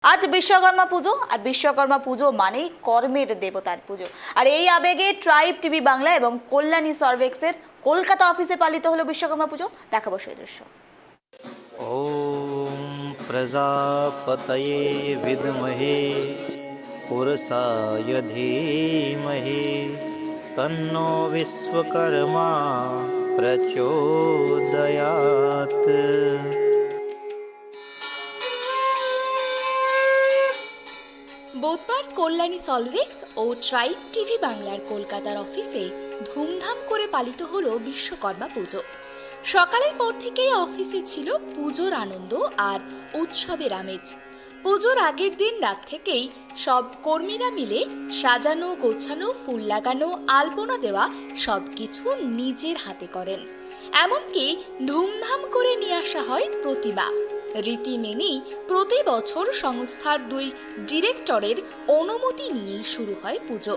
আজ বিশ্বকর্মা পুজো। আর বিশ্বকর্মা পুজো মানেই কর্মের দেবতার পুজো। আর এই আবেগে ট্রাইব টিভি বাংলা এবং কল্যাণী সার্ভেক্সের কলকাতা অফিসে পালিত হলো বিশ্বকর্মা পুজো। দেখাবো সেই দৃশ্য। ওম প্রজাপতয়ে বিদ্মহে পুরুষায় ধীমহি তন্নো বিশ্বকর্মা প্রচোদয়াৎ। বুধবার কল্যাণী সলভেক্স ও ট্রাইব টিভি বাংলার কলকাতার অফিসে ধুমধাম করে পালিত হলো বিশ্বকর্মা পুজো। সকালের পর থেকেই অফিসে ছিল পুজোর আনন্দ আর উৎসবের আমেজ। পুজোর আগের দিন রাত থেকেই সব কর্মীরা মিলে সাজানো গোছানো, ফুল লাগানো, আলপনা দেওয়া সবকিছু নিজের হাতে করেন। এমনকি ধুমধাম করে নিয়ে আসা হয় প্রতিমা। রীতি মেনেই প্রতি বছর সংস্থার 2 ডিরেক্টরের অনুমতি নিয়েই শুরু হয় পুজো।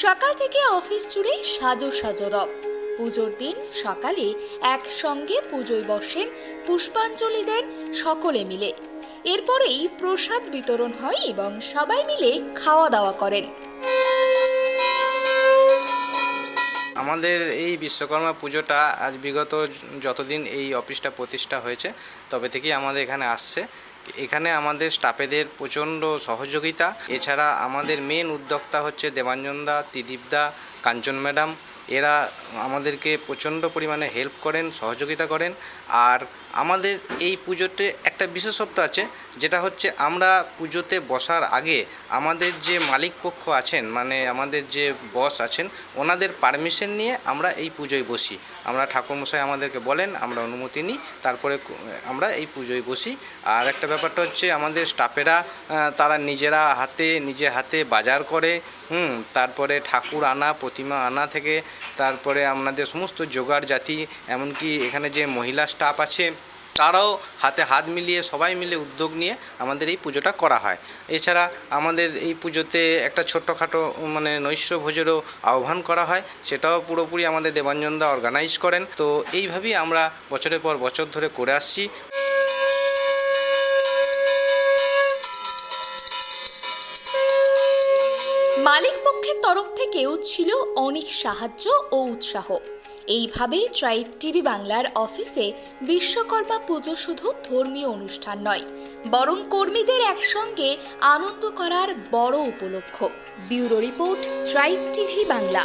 সকাল থেকে অফিস জুড়ে সাজো সাজো রব। পুজোর দিন সকালে একসঙ্গে পুজোয় বসেন, পুষ্পাঞ্জলি দেন সকলে মিলে। এরপরেই প্রসাদ বিতরণ হয় এবং সবাই মিলে খাওয়া দাওয়া করেন। আমাদের এই বিশ্বকর্মা পুজোটা আজ বিগত যতদিন এই অফিসটা প্রতিষ্ঠা হয়েছে তবে থেকেই আমাদের এখানে আসছে। এখানে আমাদের স্টাফেদের প্রচণ্ড সহযোগিতা। এছাড়া আমাদের মেন উদ্যোক্তা হচ্ছে দেবাঞ্জনদা, ত্রিদীপদা, কাঞ্চন ম্যাডাম। এরা আমাদেরকে প্রচণ্ড পরিমাণে হেল্প করেন, সহযোগিতা করেন। আর আমাদের এই পুজোতে একটা বিশেষত্ব আছে, যেটা হচ্ছে আমরা পুজোতে বসার আগে আমাদের যে মালিক পক্ষ আছেন, মানে আমাদের যে বস আছেন, ওনাদের পারমিশন নিয়ে আমরা এই পুজোয় বসি। আমরা ঠাকুরমশাই আমাদেরকে বলেন, আমরা অনুমতি নিই, তারপরে আমরা এই পুজোয় বসি। আর একটা ব্যাপারটা হচ্ছে আমাদের স্টাফেরা তারা নিজে হাতে বাজার করে, তারপরে ঠাকুর আনা, প্রতিমা আনা থেকে তারপরে আমাদের সমস্ত জোগাড় জাতি, এমনকি এখানে যে মহিলা স্টাফ আছে তারাও হাতে হাত মিলিয়ে সবাই মিলে উদ্যোগ নিয়ে আমাদের এই পুজোটা করা হয়। এছাড়া আমাদের এই পুজোতে একটা ছোট্টখাটো মানে নৈশ ভোজেরও আহ্বান করা হয়, সেটাও পুরোপুরি আমাদের দেবাঞ্জনদা অর্গানাইজ করেন। তো এইভাবেই আমরা বছরের পর বছর ধরে করে আসছি। মালিক পক্ষের তরফ থেকেও ছিল অনেক সাহায্য ও উৎসাহ। এইভাবে ট্রাইব টিভি বাংলার অফিসে বিশ্বকর্মা পুজো শুধু ধর্মীয় অনুষ্ঠান নয়, বরং কর্মীদের একসঙ্গে আনন্দ করার বড় উপলক্ষ। Bureau report, tribe TV Bangla.